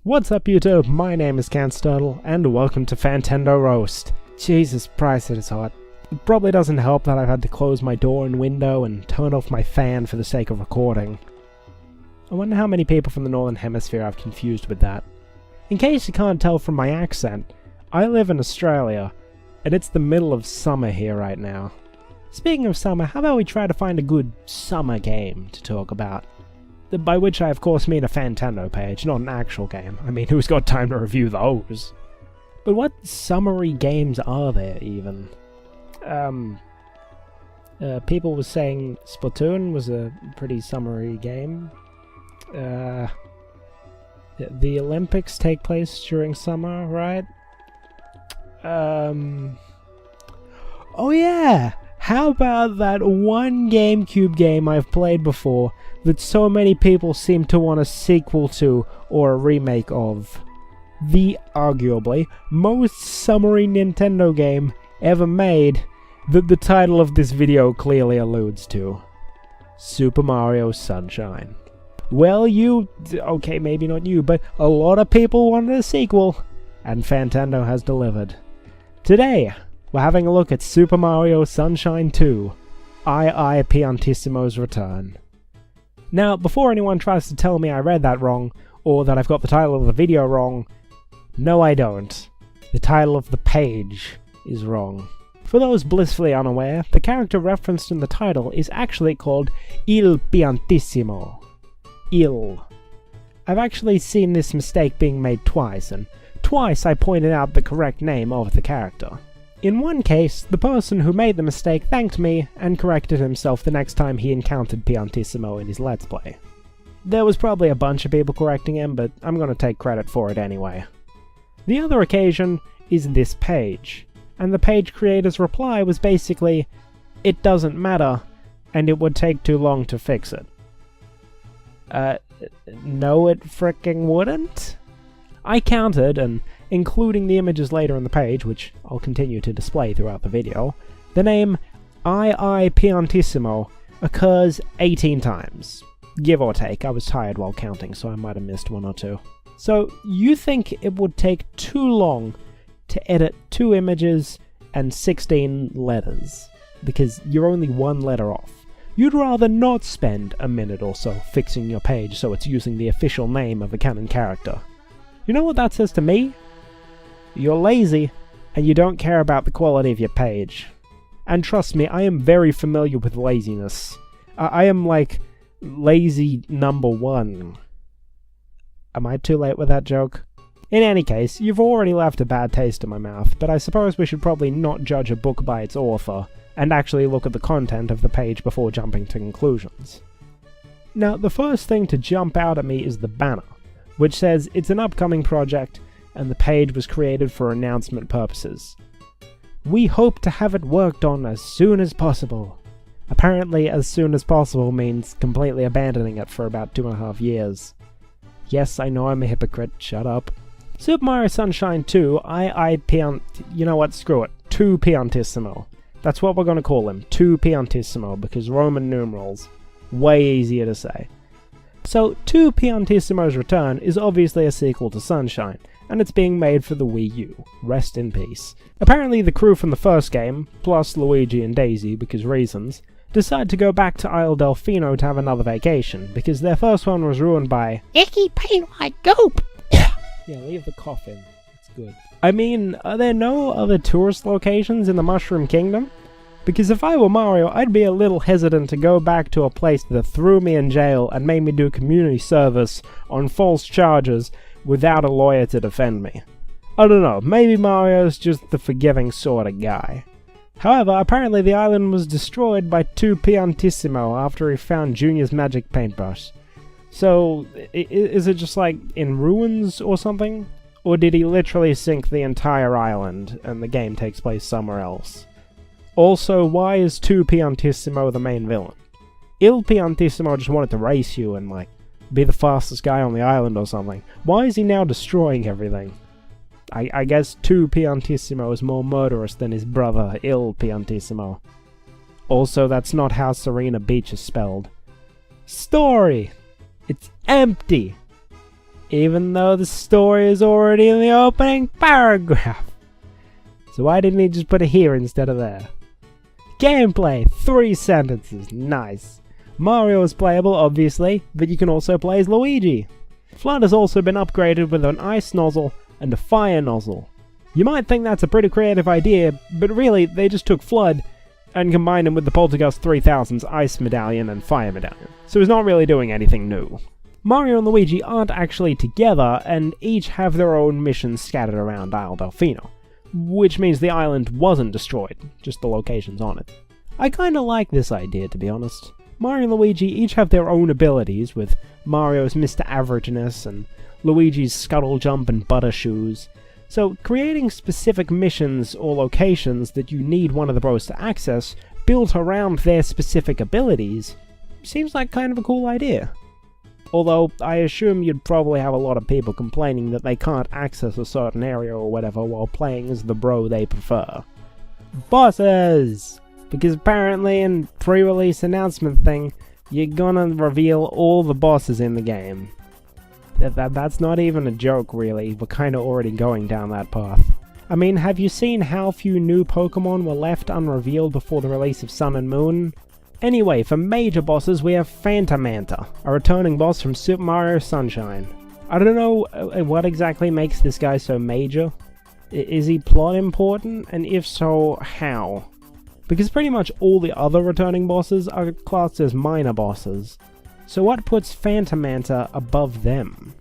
What's up YouTube, my name is Cansturtle, and welcome to Fantendo Roast. Jesus Christ, it is hot. It probably doesn't help that I've had to close my door and window and turn off my fan for the sake of recording. I wonder how many people from the Northern Hemisphere I've confused with that. In case you can't tell from my accent, I live in Australia, and it's the middle of summer here right now. Speaking of summer, how about we try to find a good summer game to talk about? By which I of course mean a Fantendo page, not an actual game. I mean, who's got time to review those? But what summery games are there, even? People were saying Splatoon was a pretty summery game. The Olympics take place during summer, right? Oh yeah! How about that one GameCube game I've played before that so many people seem to want a sequel to or a remake of? The arguably most summery Nintendo game ever made that the title of this video clearly alludes to. Super Mario Sunshine. Well, okay, maybe not you, but a lot of people wanted a sequel, and Fantendo has delivered. Today, we're having a look at Super Mario Sunshine 2, Piantissimo's Return. Now, before anyone tries to tell me I read that wrong, or that I've got the title of the video wrong, no I don't. The title of the page is wrong. For those blissfully unaware, the character referenced in the title is actually called Il Piantissimo. Il. I've actually seen this mistake being made twice, and twice I pointed out the correct name of the character. In one case, the person who made the mistake thanked me and corrected himself the next time he encountered Piantissimo in his Let's Play. There was probably a bunch of people correcting him, but I'm gonna take credit for it anyway. The other occasion is this page, and the page creator's reply was basically, "It doesn't matter, and it would take too long to fix it." No it fricking wouldn't? I counted, and including the images later in the page, which I'll continue to display throughout the video, the name Piantissimo occurs 18 times. Give or take, I was tired while counting, so I might have missed one or two. So, you think it would take too long to edit 2 images and 16 letters, because you're only 1 letter off. You'd rather not spend a minute or so fixing your page so it's using the official name of a canon character. You know what that says to me? You're lazy, and you don't care about the quality of your page. And trust me, I am very familiar with laziness. I am like, lazy number 1. Am I too late with that joke? In any case, you've already left a bad taste in my mouth, but I suppose we should probably not judge a book by its author, and actually look at the content of the page before jumping to conclusions. Now, the first thing to jump out at me is the banner, which says it's an upcoming project, and the page was created for announcement purposes. We hope to have it worked on as soon as possible. Apparently, as soon as possible means completely abandoning it for about 2.5 years. Yes, I know I'm a hypocrite, shut up. Super Mario Sunshine 2, you know what, screw it, 2 Piantissimo. That's what we're gonna call him, 2 Piantissimo, because Roman numerals, way easier to say. So, 2 Piantissimo's Return is obviously a sequel to Sunshine, and it's being made for the Wii U. Rest in peace. Apparently the crew from the first game, plus Luigi and Daisy because reasons, decide to go back to Isle Delfino to have another vacation, because their first one was ruined by icky paint like goop! Yeah, leave the cough in. It's good. I mean, are there no other tourist locations in the Mushroom Kingdom? Because if I were Mario, I'd be a little hesitant to go back to a place that threw me in jail and made me do community service on false charges without a lawyer to defend me. I don't know, maybe Mario's just the forgiving sort of guy. However, apparently the island was destroyed by 2 Piantissimo after he found Junior's magic paintbrush. So, is it just like in ruins or something? Or did he literally sink the entire island and the game takes place somewhere else? Also, why is 2 Piantissimo the main villain? Il Piantissimo just wanted to race you and like be the fastest guy on the island or something. Why is he now destroying everything? I guess 2 Piantissimo is more murderous than his brother Il Piantissimo. Also, that's not how Serena Beach is spelled. Story! It's empty! even though the story is already in the opening paragraph. So why didn't he just put it here instead of there? Gameplay, 3 sentences, nice. Mario is playable, obviously, but you can also play as Luigi. Flood has also been upgraded with an ice nozzle and a fire nozzle. You might think that's a pretty creative idea, but really, they just took Flood and combined him with the Poltergust 3000's ice medallion and fire medallion. So he's not really doing anything new. Mario and Luigi aren't actually together, and each have their own missions scattered around Isle Delfino, which means the island wasn't destroyed, just the locations on it. I kinda like this idea, to be honest. Mario and Luigi each have their own abilities, with Mario's Mr. Averageness and Luigi's Scuttle Jump and Butter Shoes. So creating specific missions or locations that you need one of the bros to access, built around their specific abilities, seems like kind of a cool idea. Although, I assume you'd probably have a lot of people complaining that they can't access a certain area or whatever while playing as the bro they prefer. Bosses! Because apparently in pre-release announcement thing, you're gonna reveal all the bosses in the game. That's not even a joke, really. We're kinda already going down that path. I mean, have you seen how few new Pokemon were left unrevealed before the release of Sun and Moon? Anyway, for major bosses, we have Fantamanta, a returning boss from Super Mario Sunshine. I don't know what exactly makes this guy so major. Is he plot important? And if so, how? Because pretty much all the other returning bosses are classed as minor bosses. So what puts Fantamanta above them?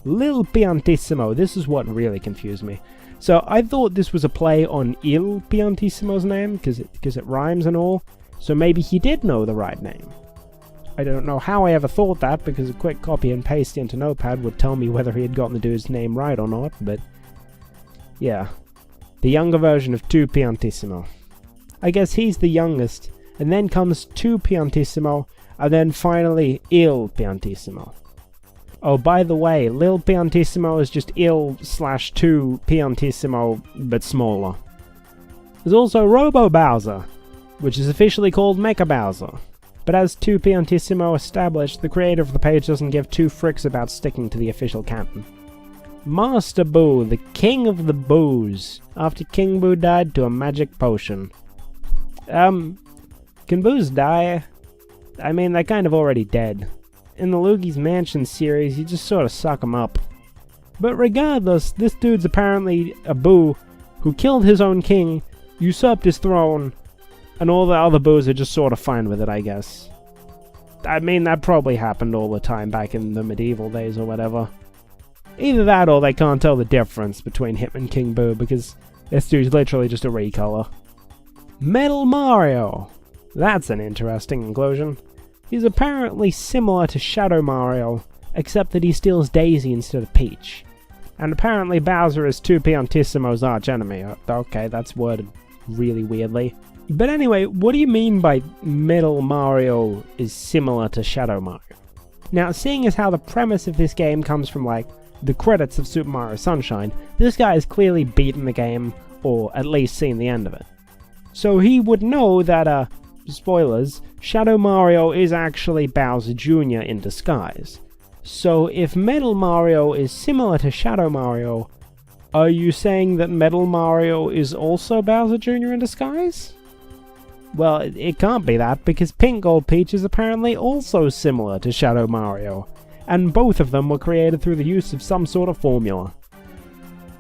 Lil Piantissimo, this is what really confused me. So I thought this was a play on Il Piantissimo's name, because it rhymes and all. So maybe he did know the right name. I don't know how I ever thought that, because a quick copy and paste into Notepad would tell me whether he had gotten the dude's name right or not, but yeah. The younger version of 2 Piantissimo. I guess he's the youngest, and then comes 2 Piantissimo, and then finally Il Piantissimo. Oh, by the way, Lil Piantissimo is just Il/2 Piantissimo, but smaller. There's also Robo Bowser, which is officially called Mecha Bowser. But as 2 Piantissimo established, the creator of the page doesn't give 2 fricks about sticking to the official canon. Master Boo, the king of the boos, after King Boo died to a magic potion. Can boos die? I mean, they're kind of already dead. In the Luigi's Mansion series, you just sort of suck them up. But regardless, this dude's apparently a boo who killed his own king, usurped his throne, and all the other boos are just sort of fine with it, I guess. I mean, that probably happened all the time back in the medieval days or whatever. Either that or they can't tell the difference between him and King Boo, because this dude's literally just a recolor. Metal Mario! That's an interesting inclusion. He's apparently similar to Shadow Mario, except that he steals Daisy instead of Peach. And apparently Bowser is 2 Piantissimo's archenemy. Okay, that's worded really weirdly. But anyway, what do you mean by Metal Mario is similar to Shadow Mario? Now, seeing as how the premise of this game comes from, like, the credits of Super Mario Sunshine, this guy has clearly beaten the game, or at least seen the end of it. So he would know that, spoilers, Shadow Mario is actually Bowser Jr. in disguise. So if Metal Mario is similar to Shadow Mario, are you saying that Metal Mario is also Bowser Jr. in disguise? Well, it can't be that, because Pink Gold Peach is apparently also similar to Shadow Mario, and both of them were created through the use of some sort of formula.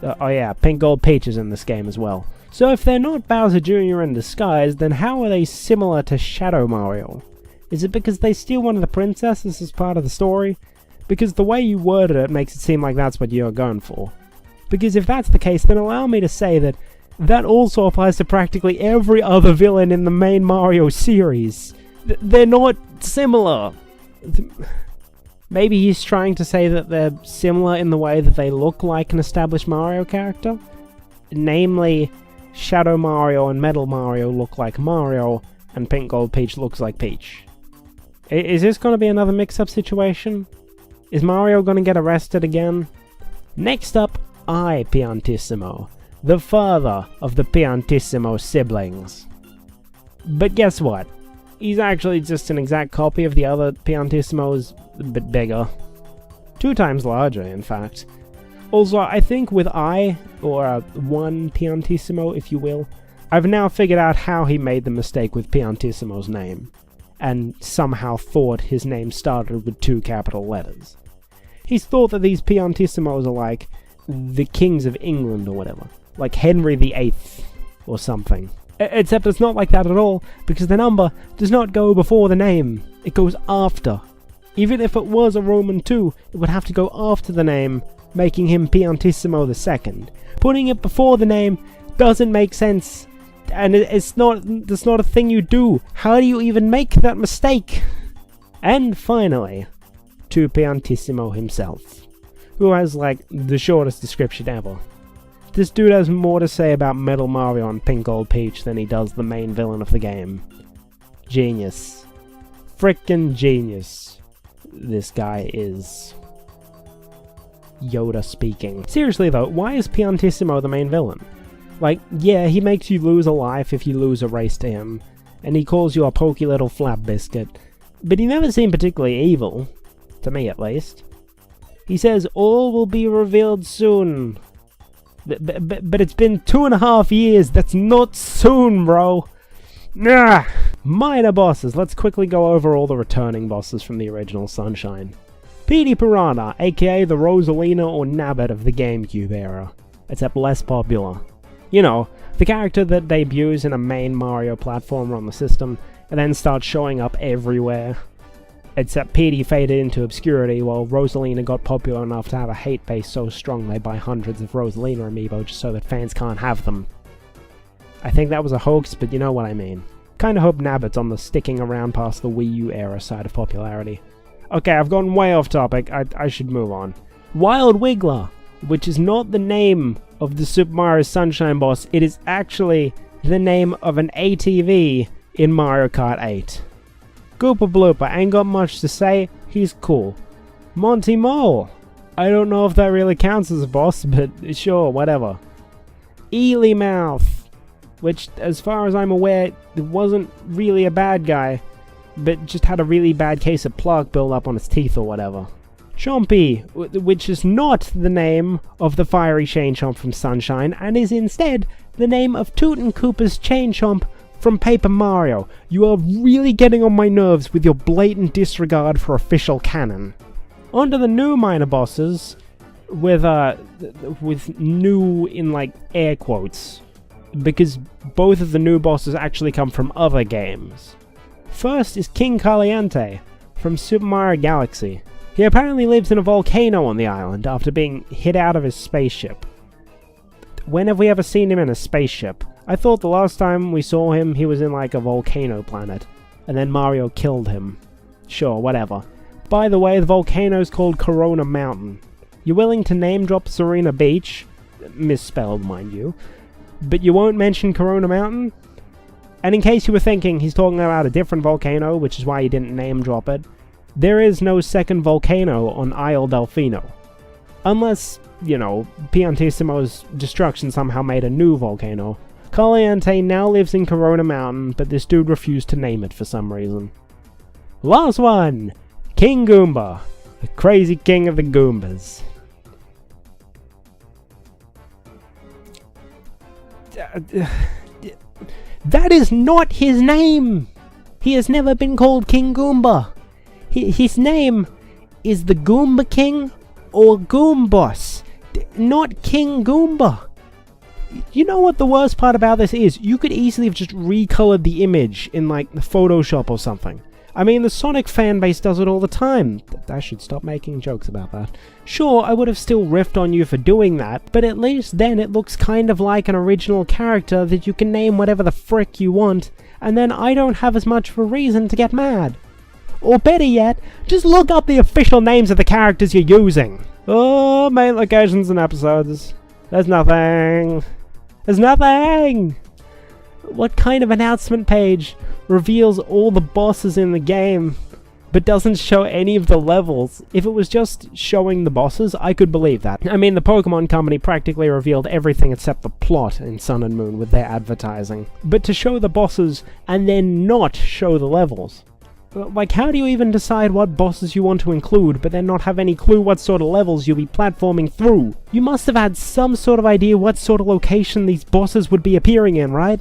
Oh yeah, Pink Gold Peach is in this game as well. So if they're not Bowser Jr. in disguise, then how are they similar to Shadow Mario? Is it because they steal one of the princesses as part of the story? Because the way you worded it makes it seem like that's what you're going for. Because if that's the case, then allow me to say that that also applies to practically every other villain in the main Mario series. They're not similar. Maybe he's trying to say that they're similar in the way that they look like an established Mario character? Namely, Shadow Mario and Metal Mario look like Mario, and Pink Gold Peach looks like Peach. Is this going to be another mix-up situation? Is Mario going to get arrested again? Next up, Piantissimo, the father of the Piantissimo siblings. But guess what? He's actually just an exact copy of the other Piantissimos, a bit bigger. 2 times larger, in fact. Also, I think with one Piantissimo, if you will, I've now figured out how he made the mistake with Piantissimo's name, and somehow thought his name started with 2 capital letters. He's thought that these Piantissimos are like the kings of England or whatever, like Henry VIII or something. Except it's not like that at all, because the number does not go before the name, it goes after. Even if it was a Roman 2, it would have to go after the name, making him Piantissimo II. Putting it before the name doesn't make sense, and that's not a thing you do. How do you even make that mistake? And finally, to Piantissimo himself, who has like the shortest description ever. This dude has more to say about Metal Mario and Pink Gold Peach than he does the main villain of the game. Genius. Frickin' genius. This guy is. Yoda speaking. Seriously though, why is Piantissimo the main villain? Like, yeah, he makes you lose a life if you lose a race to him, and he calls you a pokey little flap biscuit, but he never seemed particularly evil. To me, at least. He says, all will be revealed soon. But it's been 2.5 years. That's not soon, bro. Nah. Minor bosses. Let's quickly go over all the returning bosses from the original Sunshine. Petey Piranha, aka the Rosalina or Nabbit of the GameCube era, except less popular. You know, the character that debuts in a main Mario platformer on the system, and then starts showing up everywhere. Except Petey faded into obscurity, while Rosalina got popular enough to have a hate base so strong they buy hundreds of Rosalina amiibo just so that fans can't have them. I think that was a hoax, but you know what I mean. Kinda hope Nabbit's on the sticking around past the Wii U era side of popularity. Okay, I've gone way off topic, I should move on. Wild Wiggler, which is not the name of the Super Mario Sunshine boss, it is actually the name of an ATV in Mario Kart 8. Goopa Blooper, ain't got much to say, he's cool. Monty Mole, I don't know if that really counts as a boss, but sure, whatever. Ely Mouth, which, as far as I'm aware, wasn't really a bad guy, but just had a really bad case of plaque build up on his teeth or whatever. Chompy, which is not the name of the fiery Chain Chomp from Sunshine, and is instead the name of Tootin' Koopa's Chain Chomp from Paper Mario. You are really getting on my nerves with your blatant disregard for official canon. On to the new minor bosses, with new in like air quotes, because both of the new bosses actually come from other games. First is King Caliente from Super Mario Galaxy. He apparently lives in a volcano on the island after being hit out of his spaceship. When have we ever seen him in a spaceship? I thought the last time we saw him, he was in like a volcano planet, and then Mario killed him. Sure, whatever. By the way, the volcano's called Corona Mountain. You're willing to name drop Serena Beach, misspelled mind you, but you won't mention Corona Mountain? And in case you were thinking he's talking about a different volcano, which is why he didn't name drop it, there is no second volcano on Isle Delfino. Unless, you know, Piantissimo's destruction somehow made a new volcano. Caliente now lives in Corona Mountain, but this dude refused to name it for some reason. Last one! King Goomba, the crazy king of the Goombas. That is not his name! He has never been called King Goomba. His name is the Goomba King or Goomboss, not King Goomba. You know what the worst part about this is? You could easily have just recolored the image in like Photoshop or something. I mean, the Sonic fanbase does it all the time. I should stop making jokes about that. Sure, I would have still riffed on you for doing that, but at least then it looks kind of like an original character that you can name whatever the frick you want, and then I don't have as much of a reason to get mad. Or better yet, just look up the official names of the characters you're using. Oh, main locations and episodes. There's nothing. There's nothing! What kind of announcement page reveals all the bosses in the game, but doesn't show any of the levels? If it was just showing the bosses, I could believe that. I mean, the Pokemon Company practically revealed everything except the plot in Sun and Moon with their advertising. But to show the bosses and then not show the levels, Like, how do you even decide what bosses you want to include, but then not have any clue what sort of levels you'll be platforming through? You must have had some sort of idea what sort of location these bosses would be appearing in, right?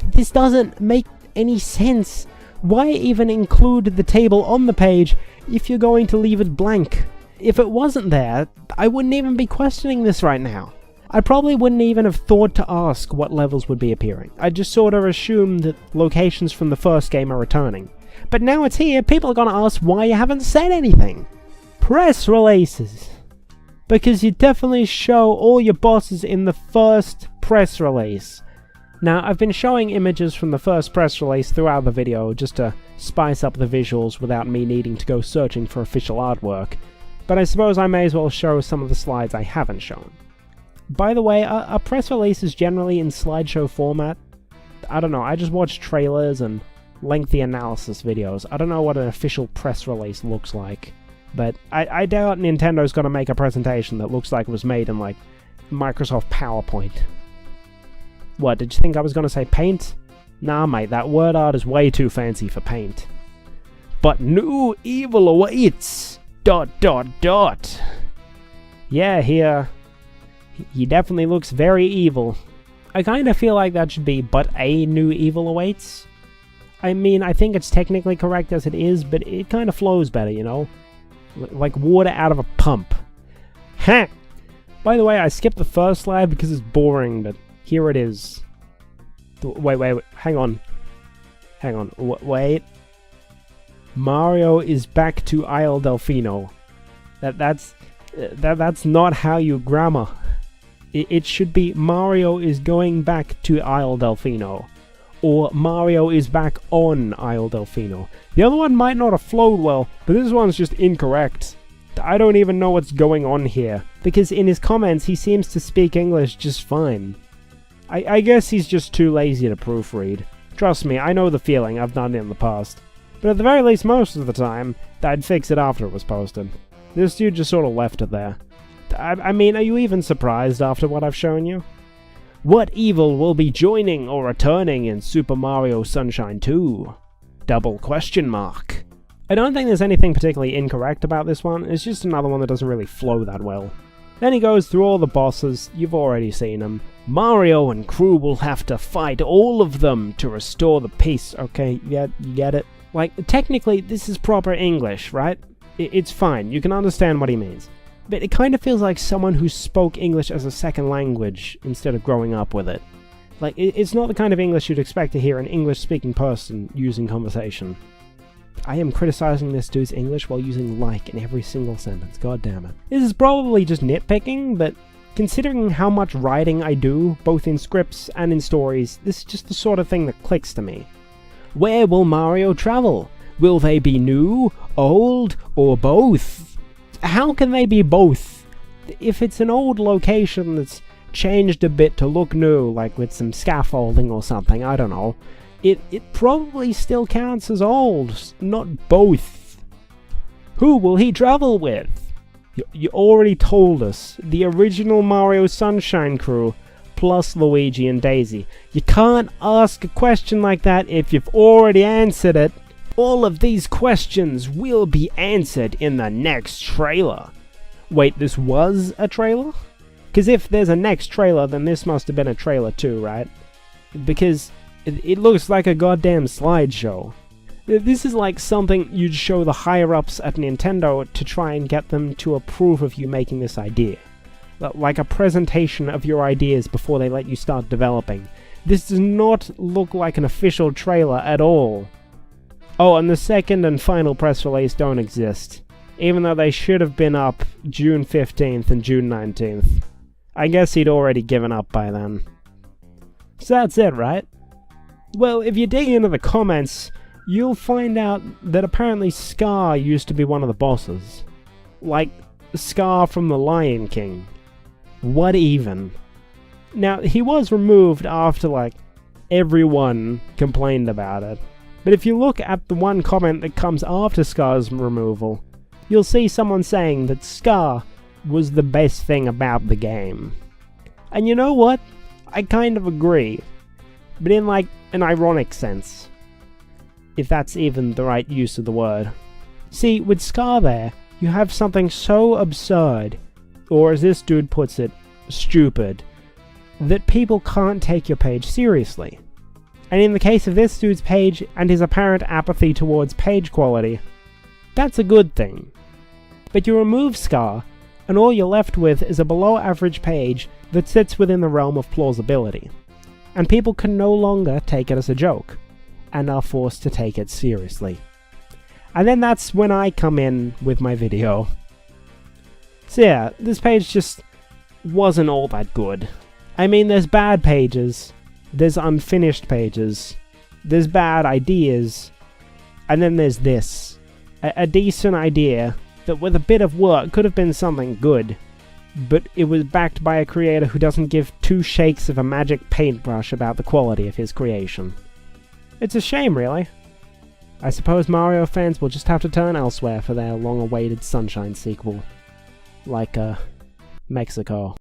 This doesn't make any sense. Why even include the table on the page if you're going to leave it blank? If it wasn't there, I wouldn't even be questioning this right now. I probably wouldn't even have thought to ask what levels would be appearing. I'd just sort of assume that locations from the first game are returning. But now it's here, people are gonna ask why you haven't said anything. Press releases. Because you definitely show all your bosses in the first press release. Now, I've been showing images from the first press release throughout the video just to spice up the visuals without me needing to go searching for official artwork, but I suppose I may as well show some of the slides I haven't shown. By the way, are press releases generally in slideshow format? I don't know, I just watch trailers and lengthy analysis videos. I don't know what an official press release looks like, but I doubt Nintendo's gonna make a presentation that looks like it was made in, like, Microsoft PowerPoint. What, did you think I was gonna say Paint? Nah, mate, that word art is way too fancy for Paint. But new evil awaits! ... Yeah, he definitely looks very evil. I kinda feel like that should be, but a new evil awaits. I mean, I think it's technically correct as it is, but it kinda flows better, you know? Like water out of a pump. Heh! By the way, I skipped the first slide because it's boring, but here it is. Wait, hang on. Wait. Mario is back to Isle Delfino. That's not how you grammar. It should be Mario is going back to Isle Delfino. Or Mario is back on Isle Delfino. The other one might not have flowed well, but this one's just incorrect. I don't even know what's going on here, because in his comments he seems to speak English just fine. I guess he's just too lazy to proofread. Trust me, I know the feeling, I've done it in the past. But at the very least, most of the time, I'd fix it after it was posted. This dude just sort of left it there. I mean, are you even surprised after what I've shown you? What evil will be joining or returning in Super Mario Sunshine 2? Double question mark. I don't think there's anything particularly incorrect about this one, it's just another one that doesn't really flow that well. Then he goes through all the bosses, you've already seen them. Mario and crew will have to fight all of them to restore the peace. Okay, yeah, you get it? Like, technically, this is proper English, right? It's fine, you can understand what he means. But it kind of feels like someone who spoke English as a second language instead of growing up with it. Like, it's not the kind of English you'd expect to hear an English-speaking person use in conversation. I am criticizing this dude's English while using like in every single sentence, god damn it. This is probably just nitpicking, but considering how much writing I do, both in scripts and in stories, this is just the sort of thing that clicks to me. Where will Mario travel? Will they be new, old, or both? How can they be both? If it's an old location that's changed a bit to look new, like with some scaffolding or something, I don't know, it probably still counts as old, not both. Who will he travel with? You already told us, the original Mario Sunshine crew, plus Luigi and Daisy. You can't ask a question like that if you've already answered it. All of these questions will be answered in the next trailer. Wait, this was a trailer? Because if there's a next trailer, then this must have been a trailer too, right? Because it looks like a goddamn slideshow. This is like something you'd show the higher-ups at Nintendo to try and get them to approve of you making this idea. Like a presentation of your ideas before they let you start developing. This does not look like an official trailer at all. Oh, and the second and final press release don't exist, even though they should have been up June 15th and June 19th. I guess he'd already given up by then. So that's it, right? Well, if you dig into the comments, you'll find out that apparently Scar used to be one of the bosses. Like, Scar from The Lion King. What even? Now, he was removed after, like, everyone complained about it. But if you look at the one comment that comes after Scar's removal, you'll see someone saying that Scar was the best thing about the game. And you know what? I kind of agree. But in, like, an ironic sense. if that's even the right use of the word. See, with Scar there, you have something so absurd, or as this dude puts it, stupid, that people can't take your page seriously. And in the case of this dude's page and his apparent apathy towards page quality, that's a good thing. But you remove Scar, and all you're left with is a below-average page that sits within the realm of plausibility. And people can no longer take it as a joke, and are forced to take it seriously. And then that's when I come in with my video. So yeah, this page just wasn't all that good. I mean, there's bad pages, there's unfinished pages, there's bad ideas, and then there's this. A decent idea that with a bit of work could have been something good, but it was backed by a creator who doesn't give two shakes of a magic paintbrush about the quality of his creation. It's a shame, really. I suppose Mario fans will just have to turn elsewhere for their long-awaited Sunshine sequel. Like, Mexico.